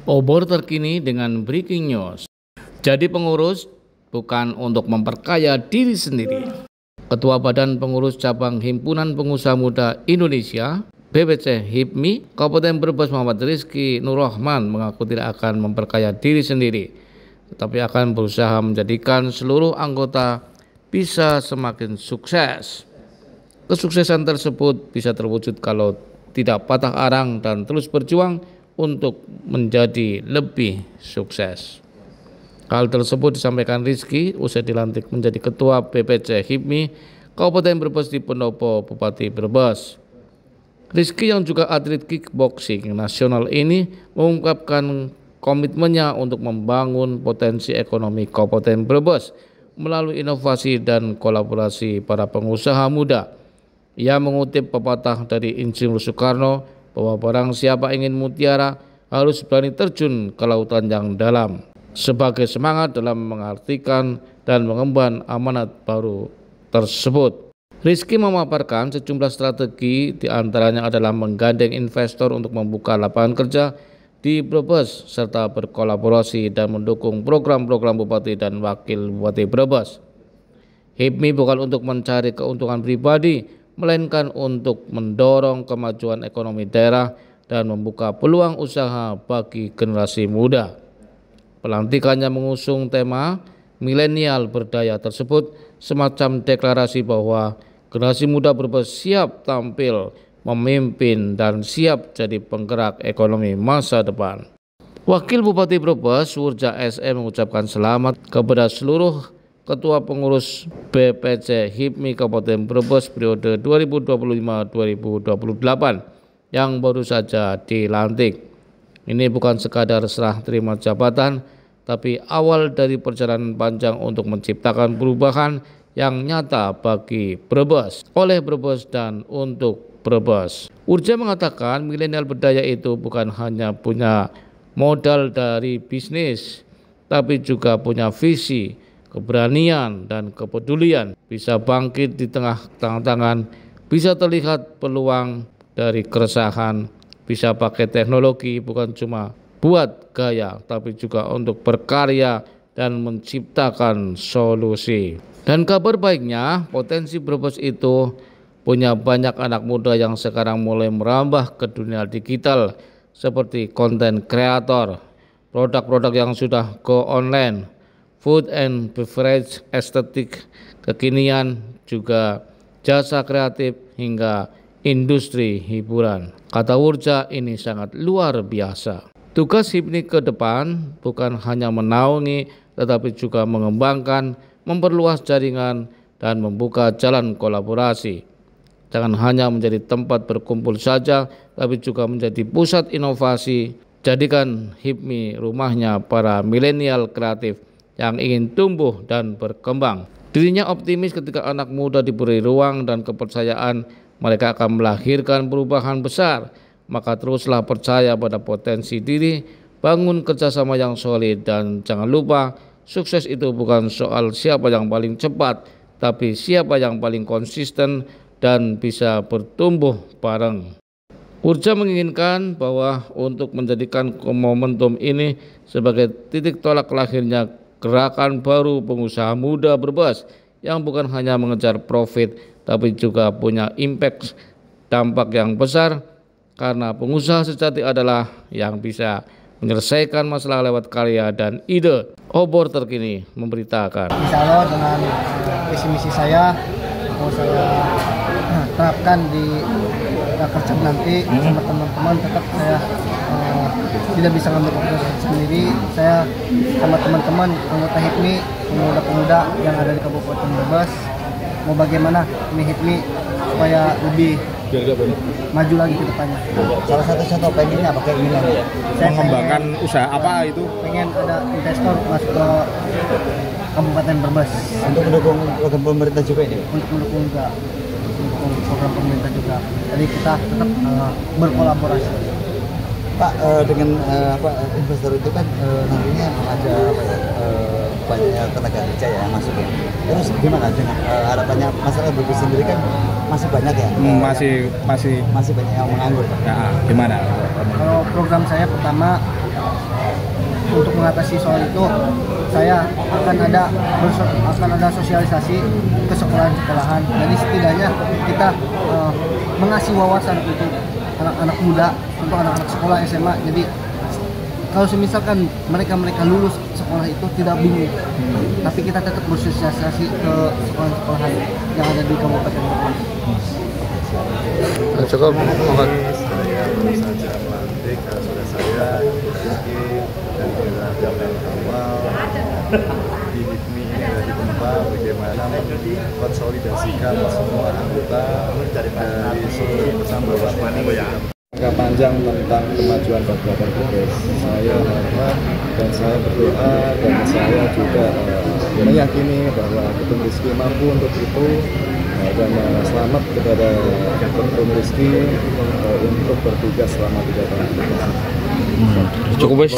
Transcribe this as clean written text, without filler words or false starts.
Obor terkini dengan breaking news. Jadi pengurus bukan untuk memperkaya diri sendiri. Ketua Badan Pengurus Cabang Himpunan Pengusaha Muda Indonesia (BPC HIPMI) Kabupaten Brebes Muhammad Rizky Nurrahman mengaku tidak akan memperkaya diri sendiri, tetapi akan berusaha menjadikan seluruh anggota bisa semakin sukses. Kesuksesan tersebut bisa terwujud kalau tidak patah arang dan terus berjuang untuk menjadi lebih sukses. Hal tersebut disampaikan Rizky usai dilantik menjadi Ketua BPC HIPMI Kabupaten Brebes di Pendopo Bupati Brebes. Rizky yang juga atlet kickboxing nasional ini mengungkapkan komitmennya untuk membangun potensi ekonomi Kabupaten Brebes melalui inovasi dan kolaborasi para pengusaha muda. Ia mengutip pepatah dari Insinyur Soekarno bahwa barang siapa ingin mutiara harus berani terjun ke lautan yang dalam, sebagai semangat dalam mengartikan dan mengemban amanat baru tersebut. Rizky memaparkan sejumlah strategi, diantaranya adalah menggandeng investor untuk membuka lapangan kerja di Brebes serta berkolaborasi dan mendukung program-program Bupati dan Wakil Bupati Brebes. HIPMI bukan untuk mencari keuntungan pribadi, melainkan untuk mendorong kemajuan ekonomi daerah dan membuka peluang usaha bagi generasi muda. Pelantikannya mengusung tema milenial berdaya tersebut semacam deklarasi bahwa generasi muda Brebes siap tampil memimpin dan siap jadi penggerak ekonomi masa depan. Wakil Bupati Brebes Wurja SM mengucapkan selamat kepada seluruh Ketua Pengurus BPC HIPMI Kabupaten Brebes periode 2025-2028 yang baru saja dilantik. Ini bukan sekadar serah terima jabatan, tapi awal dari perjalanan panjang untuk menciptakan perubahan yang nyata bagi Brebes, oleh Brebes dan untuk Brebes. Urja mengatakan milenial berdaya itu bukan hanya punya modal dari bisnis, tapi juga punya visi, keberanian dan kepedulian, bisa bangkit di tengah tantangan, bisa terlihat peluang dari keresahan, bisa pakai teknologi bukan cuma buat gaya tapi juga untuk berkarya dan menciptakan solusi. Dan kabar baiknya, potensi Brebes itu punya banyak anak muda yang sekarang mulai merambah ke dunia digital seperti konten kreator, produk-produk yang sudah go online, food and beverage, estetik kekinian, juga jasa kreatif hingga industri hiburan. Kata Wurja, ini sangat luar biasa. Tugas HIPMI ke depan bukan hanya menaungi, tetapi juga mengembangkan, memperluas jaringan, dan membuka jalan kolaborasi. Jangan hanya menjadi tempat berkumpul saja, tapi juga menjadi pusat inovasi. Jadikan HIPMI rumahnya para milenial kreatif yang ingin tumbuh dan berkembang. Dirinya optimis ketika anak muda diberi ruang dan kepercayaan, mereka akan melahirkan perubahan besar. Maka teruslah percaya pada potensi diri, bangun kerjasama yang solid, dan jangan lupa sukses itu bukan soal siapa yang paling cepat, tapi siapa yang paling konsisten dan bisa bertumbuh bareng. Urja menginginkan bahwa untuk menjadikan momentum ini sebagai titik tolak lahirnya gerakan baru pengusaha muda Brebes yang bukan hanya mengejar profit tapi juga punya impact, dampak yang besar, karena pengusaha sejati adalah yang bisa menyelesaikan masalah lewat karya dan ide. Obor terkini memberitakan. Insya Allah dengan visi misi saya mau saya terapkan di kerja nanti sama teman-teman, tetap saya tidak bisa ngambil keputusan sendiri. Saya sama teman-teman anggota HIPMI, pemuda-pemuda yang ada di Kabupaten Brebes, mau bagaimana ini HIPMI supaya lebih maju lagi ke depannya. Salah satu contoh pengennya apa keinginannya? Saya mengembangkan usaha apa itu? Pengen ada investor masuk ke Kabupaten Brebes. Untuk mendukung program pemerintah juga ini? Untuk mendukung juga program pemerintah juga. Jadi kita tetap berkolaborasi. Pak, dengan investor itu kan nantinya ada banyak tenaga kerja ya yang masuk ya. Terus gimana dengan harapannya masyarakat Brebes sendiri kan masih banyak ya? Masih banyak yang menganggur. Nah, gimana? Kalau program saya pertama untuk mengatasi soal itu, saya akan ada sosialisasi ke sekolahan-sekolahan. Jadi setidaknya kita mengasih wawasan untuk anak-anak muda, untuk anak-anak sekolah SMA. Jadi kalau misalkan mereka lulus sekolah itu tidak bingung, tapi kita tetap bersosialisasi ke sekolah-sekolahan yang ada di Kabupaten Brebes. Cukup. Saya baru saja melantik saudara saya Rizky dan kita dari awal di HIPMI ini ada di tempat bagaimana mengkonsolidasikan semua anggota dari seluruh persambahan jangka panjang tentang kemajuan Kabupaten Brebes. Saya harap dan saya berdoa dan saya juga meyakini bahwa Ketum Rizky mampu untuk itu, dan selamat kepada Ketum Rizky untuk bertugas selama 3 tahun. Cukup, Bos.